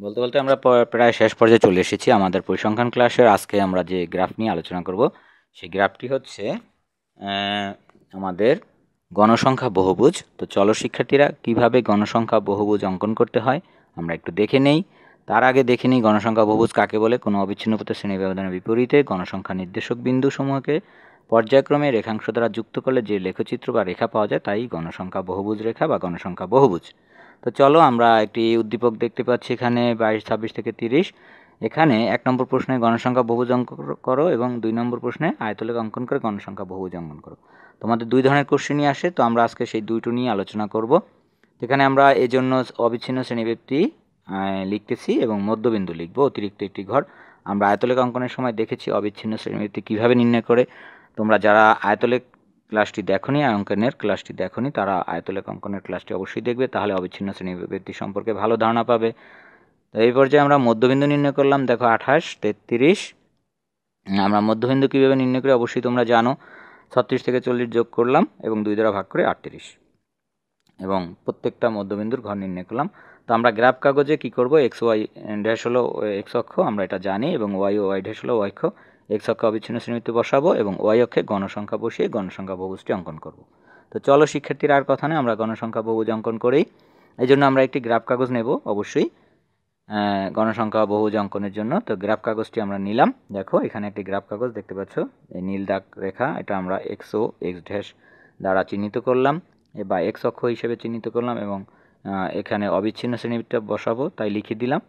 বলতে বলতে আমরা প্রায় শেষ পর্যায়ে চলে এসেছি আমাদের পরিসংখ্যান ক্লাসের। আজকে আমরা যে গ্রাফ নিয়ে আলোচনা করব সেই গ্রাফটি হচ্ছে আমাদের গণসংখ্যা বহুভুজ। তো চলো শিক্ষার্থীরা, কিভাবে গণসংখ্যা বহুভুজ অঙ্কন করতে হয় আমরা একটু দেখে নেই। তার আগে দেখে নিই গণসংখ্যা বহুভুজ কাকে বলে। কোনো অবিচ্ছিন্ন পথের শ্রেণী ব্যবধানের বিপরীতে গণসংখ্যা নির্দেশক বিন্দু সমূহকে পর্যায়ক্রমে রেখাংশ দ্বারা যুক্ত করলে যে লেখচিত্র বা রেখা পাওয়া যায় তাই গণসংখ্যা বহুভুজ রেখা বা গণসংখ্যা বহুভুজ। তো চলো আমরা একটি উদ্দীপক দেখতে পাচ্ছি এখানে 22, 26 থেকে 30। এখানে 1 নম্বর প্রশ্নে গণসংখ্যা বহুভুজ অঙ্কন করো এবং 2 নম্বর প্রশ্নে আয়তলেখ অঙ্কন করে গণসংখ্যা বহুভুজ অঙ্কন করো। তোমাদের 2 ধরনের কোশ্চেনই আসে, তো আমরা আজকে সেই দুইটো নিয়ে আলোচনা করব। এখানে আমরা এই জন্য অবিচ্ছিন্ন শ্রেণীব্যক্তি লিখতেছি এবং মধ্যবিন্দু লিখব, অতিরিক্ত একটি ঘর। আমরা আয়তলেখ অঙ্কনের সময় দেখেছি অবিচ্ছিন্ন শ্রেণীব্যক্তি কীভাবে নির্ণয় করে। তোমরা যারা আয়তলেখ ক্লাসটি দেখোনি, অঙ্কনের ক্লাসটি দেখোনি, তারা আয়তলেখ অঙ্কনের ক্লাসটি অবশ্যই দেখবে, তাহলে অবিচ্ছিন্ন শ্রেণীব্যক্তি সম্পর্কে ভালো ধারণা পাবে। তো এই পর্যায়ে আমরা মধ্যবিন্দু নির্ণয় করলাম। দেখো 28, 33। আমরা মধ্যবিন্দু কীভাবে নির্ণয় করি অবশ্যই তোমরা জানো। 36 থেকে 40 যোগ করলাম এবং 2 দ্বারা ভাগ করে 38 এবং প্রত্যেকটা মধ্যবিন্দুর ঘর নির্ণয় করলাম। তো আমরা গ্রাফ কাগজে কি করব, এক্স ওয়াই ড্যাশ হলো এক্স অক্ষ, আমরা এটা জানি, এবং ওয়াই ও ওয়াই ড্যাশ হলো ওয়াই অক্ষ। এক্স অক্ষে অবিচ্ছিন্ন শ্রেণীতে বসাবো এবং ওয়াই অক্ষে গণসংখ্যা বসিয়ে গণসংখ্যা বহুভুজটি অঙ্কন করব। তো চলো শিক্ষার্থীরা, আর কথা নেই, আমরা গণসংখ্যা বহুভুজ অঙ্কন করেই। এই জন্য আমরা একটি গ্রাফ কাগজ নেব অবশ্যই গণসংখ্যা বহুভুজ অঙ্কনের জন্য। তো গ্রাফ কাগজটি আমরা নিলাম। দেখো এখানে একটি গ্রাফ কাগজ দেখতে পাচ্ছ, এই নীল দাগ রেখা, এটা আমরা এক্স ও এক্স ড্যাশ দ্বারা চিহ্নিত করলাম বা এক্স অক্ষ হিসেবে চিহ্নিত করলাম এবং এখানে অবিচ্ছিন্ন শ্রেণীটা বসাবো তাই লিখে দিলাম।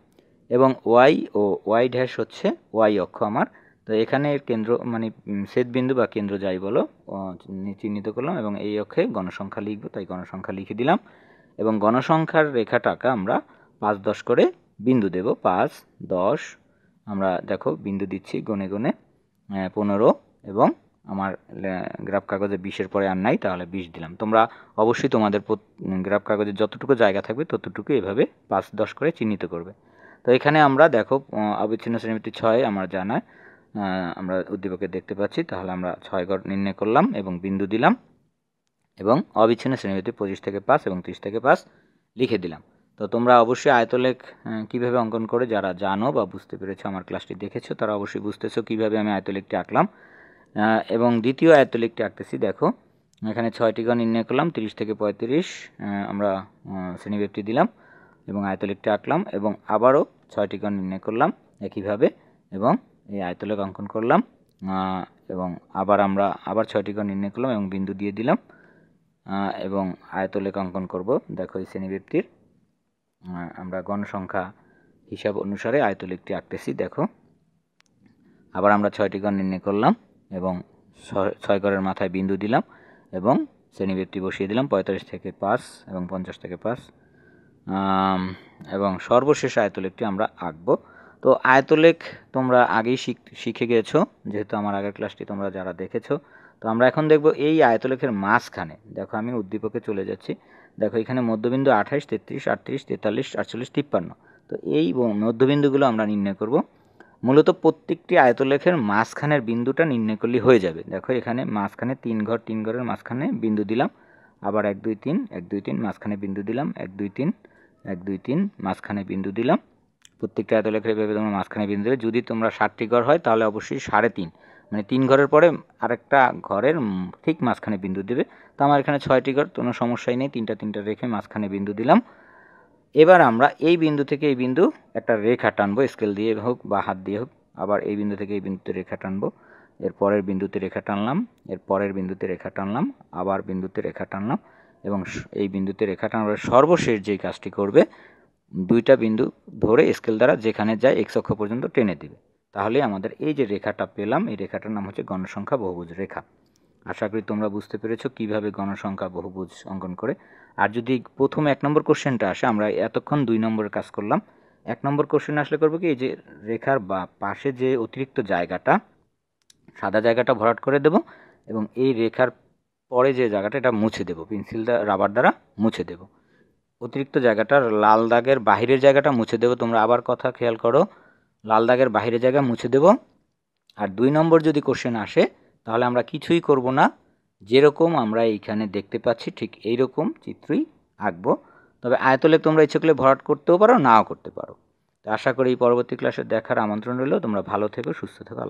এবং ওয়াই ও ওয়াই ড্যাশ হচ্ছে ওয়াই অক্ষ আমার। তো এখানে কেন্দ্র মানে ছেদবিন্দু বা কেন্দ্র যাই বলো চিহ্নিত করলাম এবং এই অক্ষে গণসংখ্যা লিখবো তাই গণসংখ্যা লিখে দিলাম। এবং গণসংখ্যার রেখাটাকে আমরা 5, 10 করে বিন্দু দেব। 5, 10 আমরা দেখো বিন্দু দিচ্ছি গনে গনে, 15 এবং আমার গ্রাফ কাগজে 20-এর পরে আর নাই, তাহলে 20 দিলাম। তোমরা অবশ্যই তোমাদের গ্রাফ কাগজে যতটুকু জায়গা থাকবে ততটুকু এভাবে 5, 10 করে চিহ্নিত করবে। তো এখানে আমরা দেখো অবিচ্ছিন্ন শ্রেণীবৃত্তি 6 আমার জানায়, আমরা উদ্দীপকে দেখতে পাচ্ছি, তাহলে আমরা 6 ঘর নির্ণয় করলাম এবং বিন্দু দিলাম এবং অবিচ্ছিন্ন শ্রেণীবৃত্তি 25 থেকে 5 এবং 30 থেকে 5 লিখে দিলাম। তো তোমরা অবশ্যই আয়তলেখ কীভাবে অঙ্কন করে যারা জানো বা বুঝতে পেরেছো, আমার ক্লাসটি দেখেছো, তারা অবশ্যই বুঝতেছো কীভাবে আমি আয়তলেখটি আঁকলাম। এবং দ্বিতীয় আয়তলেখটি আঁকতেছি। দেখো এখানে 6টি ঘর নির্ণয় করলাম, 30 থেকে 35 আমরা শ্রেণীব্যক্তি দিলাম এবং আয়তলেখটি আঁকলাম এবং আবারও 6টি ঘর নির্ণয় করলাম একইভাবে এবং এই আয়তলেখ অঙ্কন করলাম এবং আমরা আবার 6টি ঘর নির্ণয় করলাম এবং বিন্দু দিয়ে দিলাম এবং আয়তলেখ অঙ্কন করব। দেখো এই শ্রেণীব্যক্তির আমরা গণসংখ্যা হিসাব অনুসারে আয়তলেখটি আঁকতেছি। দেখো আবার আমরা 6টি ঘর নির্ণয় করলাম এবং 6 ঘরের মাথায় বিন্দু দিলাম এবং শ্রেণীব্যক্তি বসিয়ে দিলাম 45 থেকে 5 এবং 50 থেকে 5 এবং সর্বশেষ আয়তলেখটি আমরা আঁকবো। তো আয়তলেখ তোমরা আগেই শিখে গিয়েছো, যেহেতু আমার আগের ক্লাসটি তোমরা যারা দেখেছো। তো আমরা এখন দেখব এই আয়তলেখের মাঝখানে। দেখো আমি উদ্দীপকে চলে যাচ্ছি। দেখো এখানে মধ্যবিন্দু 28, 33, 38, 43, 48, 53। তো এই মধ্যবিন্দুগুলো আমরা নির্ণয় করব। মূলত প্রত্যেকটি আয়তলেখের মাঝখানের বিন্দুটা নির্ণয় করলেই হয়ে যাবে। দেখো এখানে মাঝখানে 3 ঘর, 3 ঘরের মাঝখানে বিন্দু দিলাম, আবার 1, 2, 3, 1, 2, 3 মাঝখানে বিন্দু দিলাম, 1, 2, 3, 1, 2, 3 মাঝখানে বিন্দু দিলাম। প্রত্যেকটা আয়তলেখের এভাবে তোমরা মাঝখানে বিন্দু দেবে। যদি তোমরা 7টি ঘর হয় তাহলে অবশ্যই 3.5, মানে 3 ঘরের পরে আরেকটা ঘরের ঠিক মাঝখানে বিন্দু দেবে। তো আমার এখানে 6টি ঘর, কোনো সমস্যাই নেই, 3টা রেখে মাঝখানে বিন্দু দিলাম। এবার আমরা এই বিন্দু থেকে এই বিন্দু একটা রেখা টানবো, স্কেল দিয়ে হোক বা হাত দিয়ে হোক। আবার এই বিন্দু থেকে এই বিন্দুতে রেখা টানবো, এর পরের বিন্দুতে রেখা টানলাম, এর পরের বিন্দুতে রেখা টানলাম, আবার বিন্দুতে রেখা টানলাম এবং এই বিন্দুতে রেখা টানার সর্বশেষ যেই কাজটি করবে, 2টা বিন্দু ধরে স্কেল দ্বারা যেখানে যায় এক্স অক্ষ পর্যন্ত টেনে দিবে। তাহলে আমাদের এই যে রেখাটা পেলাম, এই রেখাটার নাম হচ্ছে গণসংখ্যা বহুভুজ রেখা। আশা করি তোমরা বুঝতে পেরেছো কিভাবে গণসংখ্যা বহুভুজ অঙ্কন করে। আর যদি প্রথম 1 নম্বর কোশ্চেনটা আসে, আমরা এতক্ষণ 2 নম্বরের কাজ করলাম। 1 নম্বর কোশ্চেন আসলে করবো কি, এই যে রেখার বা পাশে যে অতিরিক্ত জায়গাটা, সাদা জায়গাটা ভরাট করে দেব এবং এই রেখার পরে যে জায়গাটা, এটা মুছে দেব, পেন্সিল রাবার দ্বারা মুছে দেব। অতিরিক্ত জায়গাটা, লাল দাগের বাহিরের জায়গাটা মুছে দেব। তোমরা আবার কথা খেয়াল করো, লাল দাগের বাহিরের জায়গা মুছে দেব। আর 2 নম্বর যদি কোশ্চেন আসে তাহলে আমরা কিছুই করব না, যেরকম আমরা এইখানে দেখতে পাচ্ছি ঠিক এই রকম চিত্রই আঁকবো। তবে আয়তলেখ তোমরা ইচ্ছে করলে ভরাট করতেও পারো, নাও করতে পারো। তো আশা করি পরবর্তী ক্লাসে দেখার আমন্ত্রণ রইল। তোমরা ভালো থেকো, সুস্থ থেকো। আল্লাহ।